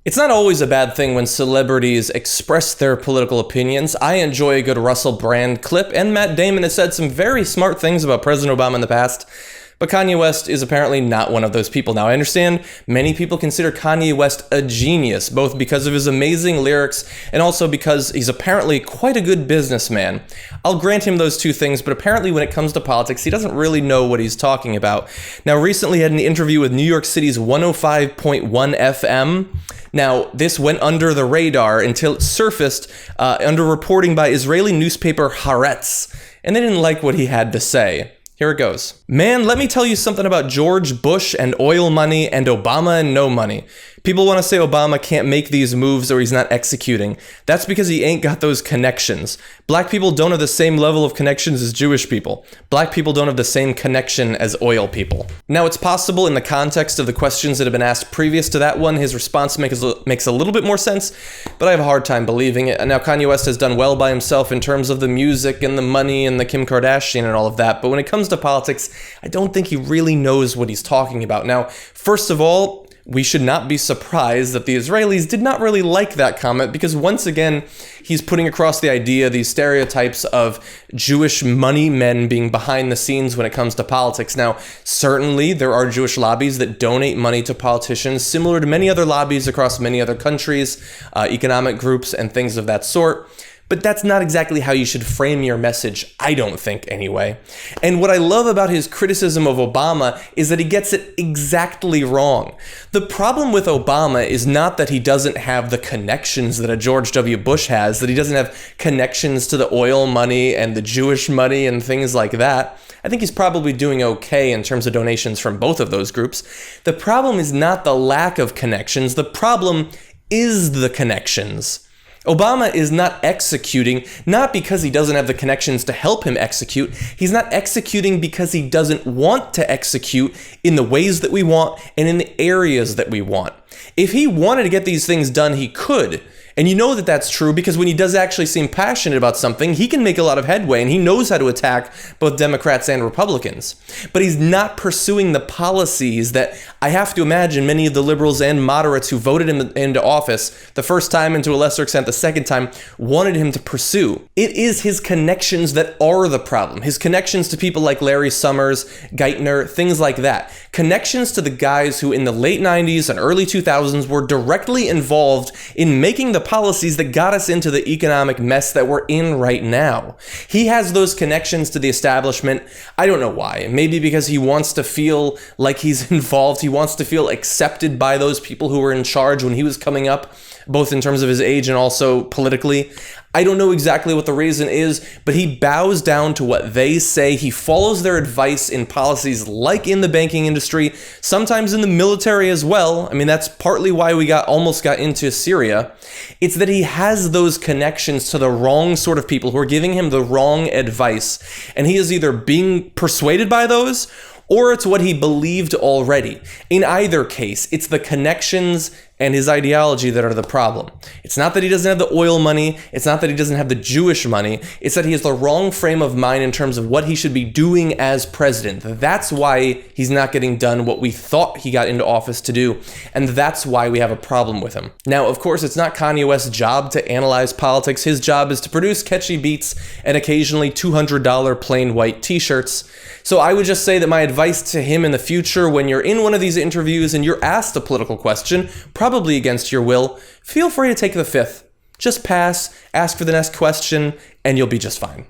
It's not always a bad thing when celebrities express their political opinions. I enjoy a good Russell Brand clip, and Matt Damon has said some very smart things about President Obama in the past. But Kanye West is apparently not one of those people. Now, I understand many people consider Kanye West a genius, both because of his amazing lyrics and also because he's apparently quite a good businessman. I'll grant him those two things, but apparently when it comes to politics, he doesn't really know what he's talking about. Now, recently he had an interview with New York City's 105.1 FM. Now, this went under the radar until it surfaced under reporting by Israeli newspaper Haaretz, and they didn't like what he had to say. Here it goes. Man, let me tell you something about George Bush and oil money and Obama and no money. People want to say Obama can't make these moves or he's not executing. That's because he ain't got those connections. Black people don't have the same level of connections as Jewish people. Black people don't have the same connection as oil people. Now, it's possible in the context of the questions that have been asked previous to that one, his response makes a little bit more sense, but I have a hard time believing it. And now Kanye West has done well by himself in terms of the music and the money and the Kim Kardashian and all of that, but when it comes to politics, I don't think he really knows what he's talking about. Now, first of all, we should not be surprised that the Israelis did not really like that comment because once again, he's putting across the idea, these stereotypes of Jewish money men being behind the scenes when it comes to politics. Now, certainly there are Jewish lobbies that donate money to politicians, similar to many other lobbies across many other countries, economic groups and things of that sort. But that's not exactly how you should frame your message, I don't think, anyway. And what I love about his criticism of Obama is that he gets it exactly wrong. The problem with Obama is not that he doesn't have the connections that a George W. Bush has, that he doesn't have connections to the oil money and the Jewish money and things like that. I think he's probably doing okay in terms of donations from both of those groups. The problem is not the lack of connections, the problem is the connections. Obama is not executing, not because he doesn't have the connections to help him execute. He's not executing because he doesn't want to execute in the ways that we want and in the areas that we want. If he wanted to get these things done, he could. And you know that that's true because when he does actually seem passionate about something, he can make a lot of headway and he knows how to attack both Democrats and Republicans. But he's not pursuing the policies that I have to imagine many of the liberals and moderates who voted him into office the first time and to a lesser extent the second time wanted him to pursue. It is his connections that are the problem. His connections to people like Larry Summers, Geithner, things like that. Connections to the guys who in the late 90s and early 2000s were directly involved in making the policies that got us into the economic mess that we're in right now. He has those connections to the establishment. I don't know why. Maybe because he wants to feel like he's involved. He wants to feel accepted by those people who were in charge when he was coming up, both in terms of his age and also politically. I don't know exactly what the reason is, but he bows down to what they say. He follows their advice in policies like in the banking industry, sometimes in the military as well. I mean, that's partly why we almost got into Syria. It's that he has those connections to the wrong sort of people who are giving him the wrong advice. And he is either being persuaded by those or it's what he believed already. In either case, it's the connections and his ideology that are the problem. It's not that he doesn't have the oil money. It's not that he doesn't have the Jewish money. It's that he has the wrong frame of mind in terms of what he should be doing as president. That's why he's not getting done what we thought he got into office to do. And that's why we have a problem with him. Now, of course, it's not Kanye West's job to analyze politics. His job is to produce catchy beats and occasionally $200 plain white t-shirts. So I would just say that my advice to him in the future, when you're in one of these interviews and you're asked a political question, probably against your will, feel free to take the fifth. Just pass, ask for the next question, and you'll be just fine.